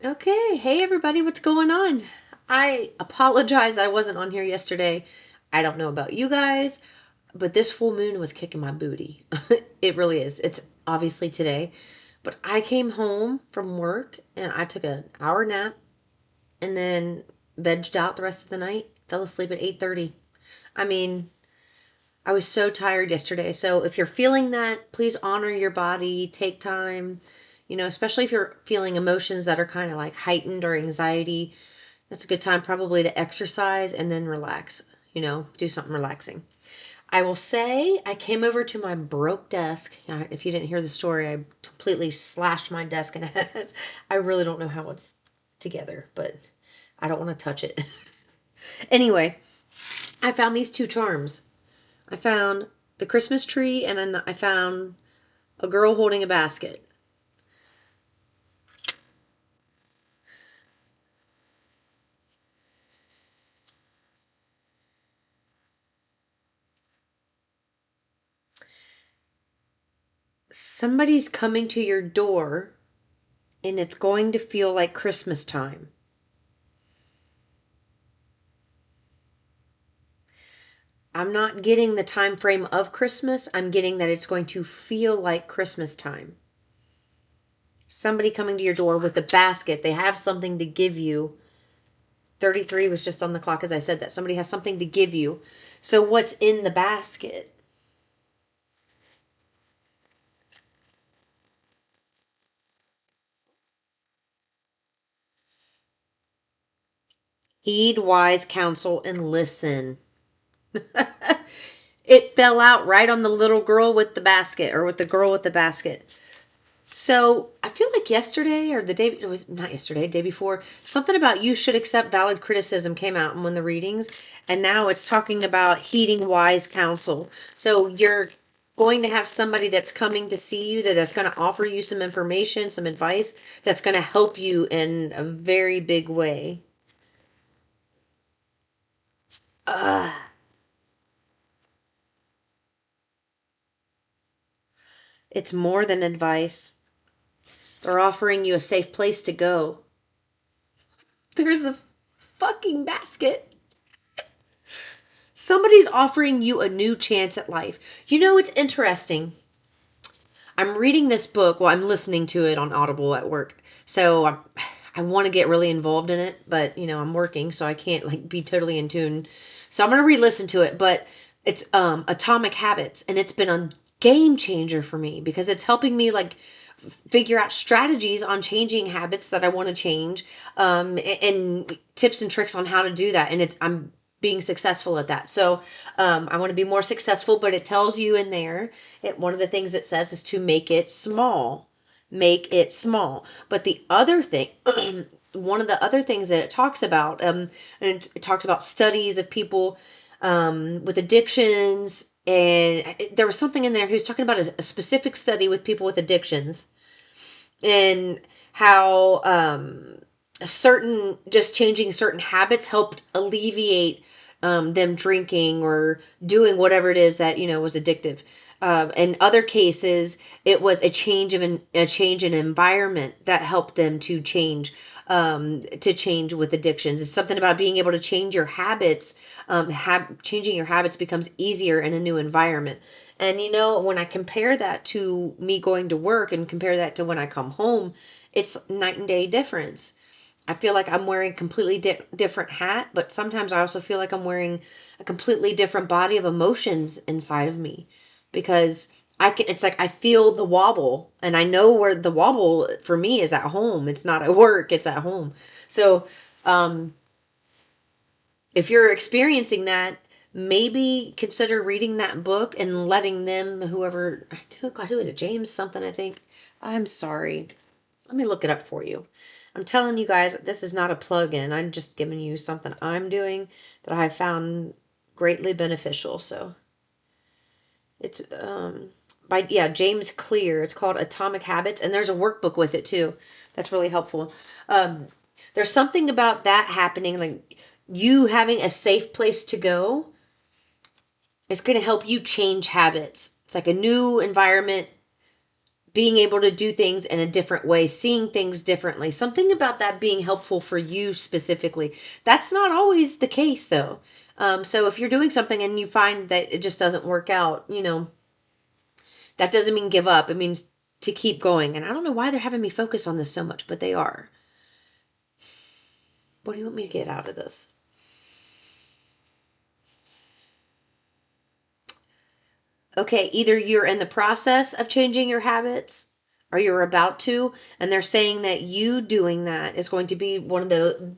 Okay, hey everybody, what's going on? I apologize I wasn't on here yesterday. I don't know about you guys, but this full moon was kicking my booty. It really is. It's obviously today. But I came home from work and I took an hour nap and then vegged out the rest of the night. Fell asleep at 8:30. I mean, I was so tired yesterday. So if you're feeling that, please honor your body, take time, especially if you're feeling emotions that are kind of like heightened or anxiety. That's a good time probably to exercise and then relax, do something relaxing. I will say I came over to my broke desk. If you didn't hear the story, I completely slashed my desk in half. I really don't know how it's together, but I don't want to touch it. Anyway, I found these two charms. I found the Christmas tree and then I found a girl holding a basket. Somebody's coming to your door and it's going to feel like Christmas time. I'm not getting the time frame of Christmas. I'm getting that it's going to feel like Christmas time. Somebody coming to your door with a basket. They have something to give you. 33 was just on the clock as I said that. Somebody has something to give you. So what's in the basket? Heed wise counsel and listen. It fell out right on the little girl with the basket or with the girl with the basket. So I feel like yesterday or the day, it was not yesterday, day before, something about you should accept valid criticism came out in one of the readings. And now it's talking about heeding wise counsel. So you're going to have somebody that's coming to see you that is going to offer you some information, some advice that's going to help you in a very big way. Ugh. It's more than advice. They're offering you a safe place to go. There's a fucking basket. Somebody's offering you a new chance at life. It's interesting. I'm reading this book. Well, I'm listening to it on Audible at work. So I want to get really involved in it, but I'm working, so I can't like be totally in tune. So I'm going to re-listen to it, but it's Atomic Habits, and it's been a game changer for me because it's helping me like figure out strategies on changing habits that I want to change, and tips and tricks on how to do that. And I'm being successful at that. So I want to be more successful, but it tells you in there, one of the things it says is to make it small. Make it small. But the other thing, one of the other things that it talks about, and it talks about studies of people with addictions. And there was something in there. He was talking about a specific study with people with addictions and how certain just changing certain habits helped alleviate them drinking or doing whatever it is that was addictive. In other cases, it was a change in environment that helped them to change with addictions. It's something about being able to change your habits. Changing your habits becomes easier in a new environment. And when I compare that to me going to work and compare that to when I come home, it's night and day difference. I feel like I'm wearing a completely different hat, but sometimes I also feel like I'm wearing a completely different body of emotions inside of me because it's like I feel the wobble and I know where the wobble for me is at home. It's not at work, it's at home. So, um, if you're experiencing that, maybe consider reading that book and letting them, whoever, oh God, who is it? James something, I think. I'm sorry. Let me look it up for you. I'm telling you guys, this is not a plug-in. I'm just giving you something I'm doing that I found greatly beneficial. So it's by James Clear. It's called Atomic Habits, and there's a workbook with it too. That's really helpful. Um, there's something about that happening, like you having a safe place to go is going to help you change habits. It's like a new environment being able to do things in a different way, seeing things differently. Something about that being helpful for you specifically. That's not always the case, though. So if you're doing something and you find that it just doesn't work out, that doesn't mean give up. It means to keep going. And I don't know why they're having me focus on this so much, but they are. What do you want me to get out of this? Okay, either you're in the process of changing your habits or you're about to, and they're saying that you doing that is going to be one of the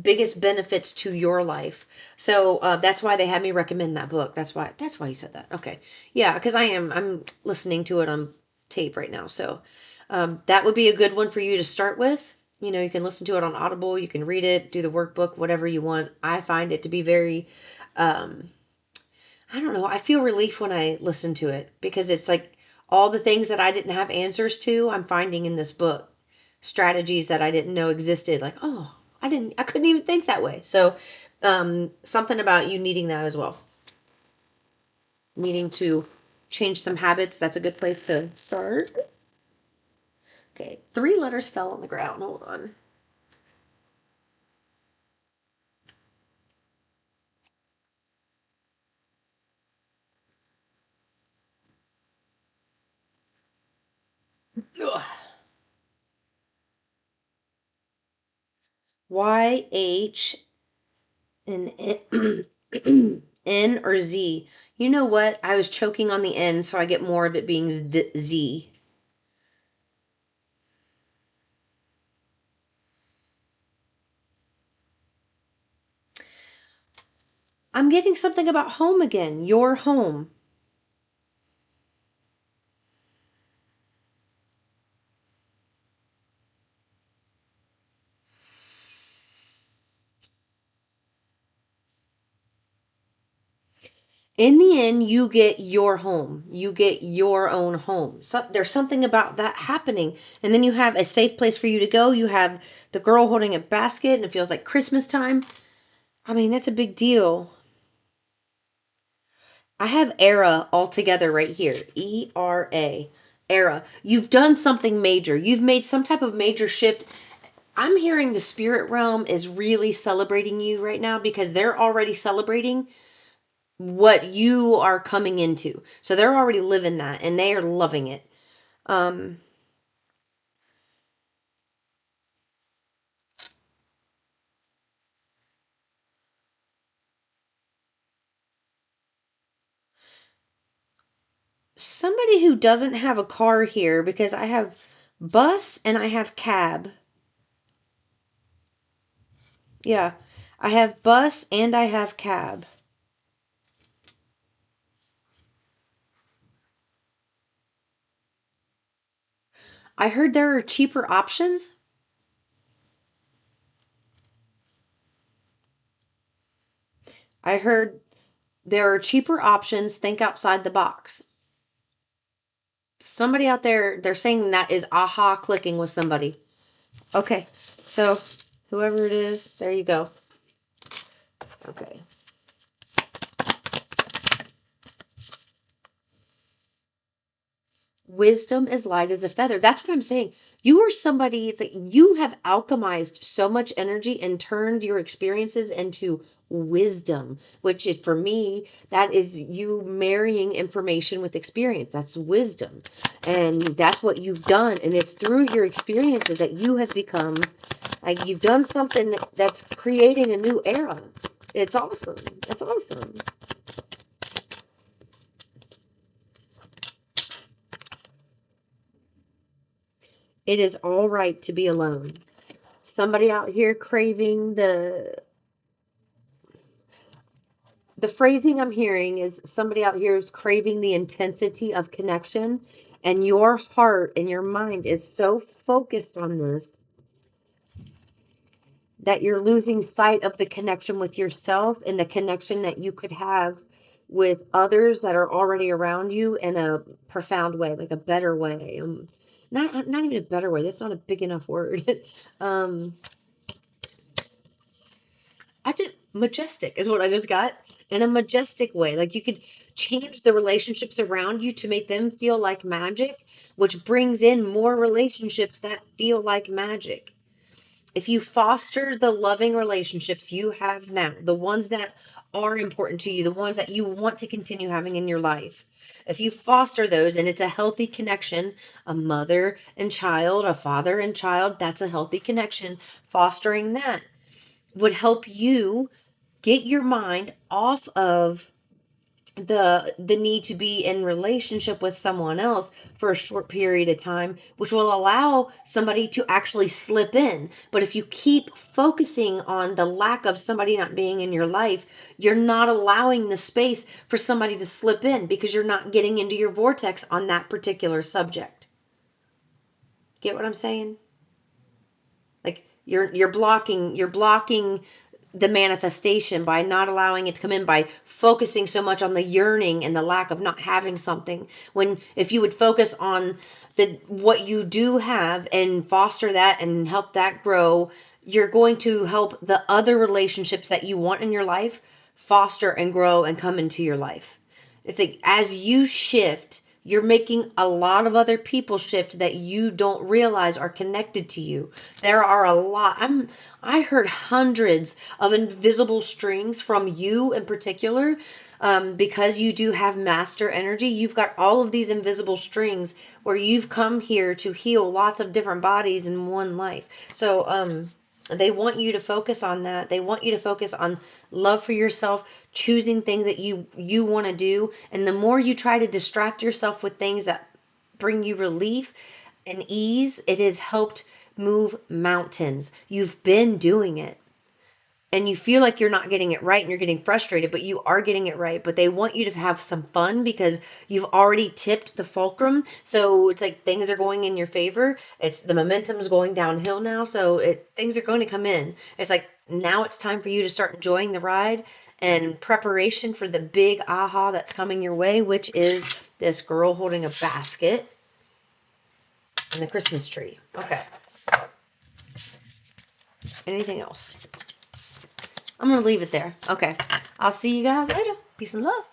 biggest benefits to your life. So that's why they had me recommend that book. That's why he said that. Okay, yeah, because I'm listening to it on tape right now. So that would be a good one for you to start with. You can listen to it on Audible. You can read it, do the workbook, whatever you want. I find it to be very um, I don't know. I feel relief when I listen to it because it's like all the things that I didn't have answers to, I'm finding in this book. Strategies that I didn't know existed. Like, oh, I couldn't even think that way. So, something about you needing that as well. Needing to change some habits. That's a good place to start. Okay, 3 letters fell on the ground. Hold on. Ugh. YH and N or Z. You know what? I was choking on the N, so I get more of it being Z. I'm getting something about home again. Your home. In the end, you get your home. You get your own home. So there's something about that happening. And then you have a safe place for you to go. You have the girl holding a basket and it feels like Christmas time. I mean, that's a big deal. I have era all together right here. ERA. Era. You've done something major. You've made some type of major shift. I'm hearing the spirit realm is really celebrating you right now because they're already celebrating what you are coming into. So they're already living that and they are loving it. Um, Somebody who doesn't have a car here because I have bus and I have cab. Yeah, I have bus and I have cab. I heard there are cheaper options. I heard there are cheaper options. Think outside the box. Somebody out there, they're saying that is aha clicking with somebody. Okay, so whoever it is, there you go. Okay. Wisdom is light as a feather. That's what I'm saying. You are somebody, it's like you have alchemized so much energy and turned your experiences into wisdom, which is, for me, that is you marrying information with experience. That's wisdom. And that's what you've done. And it's through your experiences that you have become, like, you've done something that's creating a new era. It's awesome. It's awesome. It is all right to be alone. Somebody out here craving the phrasing I'm hearing is somebody out here is craving the intensity of connection, and your heart and your mind is so focused on this that you're losing sight of the connection with yourself and the connection that you could have with others that are already around you in a profound way, like a better way. Not even a better way. That's not a big enough word. um, I just majestic is what I just got. In a majestic way. Like you could change the relationships around you to make them feel like magic, which brings in more relationships that feel like magic. If you foster the loving relationships you have now, the ones that are important to you, the ones that you want to continue having in your life, if you foster those and it's a healthy connection, a mother and child, a father and child, that's a healthy connection. Fostering that would help you get your mind off of the need to be in relationship with someone else for a short period of time, which will allow somebody to actually slip in. But if you keep focusing on the lack of somebody not being in your life, you're not allowing the space for somebody to slip in because you're not getting into your vortex on that particular subject. Get what I'm saying? Like you're blocking the manifestation by not allowing it to come in, by focusing so much on the yearning and the lack of not having something, when if you would focus on the what you do have and foster that and help that grow, you're going to help the other relationships that you want in your life foster and grow and come into your life. It's like as you shift, you're making a lot of other people shift that you don't realize are connected to you. There are a lot. I heard hundreds of invisible strings from you in particular. Because you do have master energy, you've got all of these invisible strings where you've come here to heal lots of different bodies in one life. So, they want you to focus on that. They want you to focus on love for yourself, choosing things that you want to do. And the more you try to distract yourself with things that bring you relief and ease, it has helped move mountains. You've been doing it and you feel like you're not getting it right and you're getting frustrated, but you are getting it right. But they want you to have some fun because you've already tipped the fulcrum. So it's like things are going in your favor. It's the momentum's going downhill now. So things are going to come in. It's like now it's time for you to start enjoying the ride and preparation for the big aha that's coming your way, which is this girl holding a basket and the Christmas tree. Okay. Anything else? I'm going to leave it there. Okay. I'll see you guys later. Peace and love.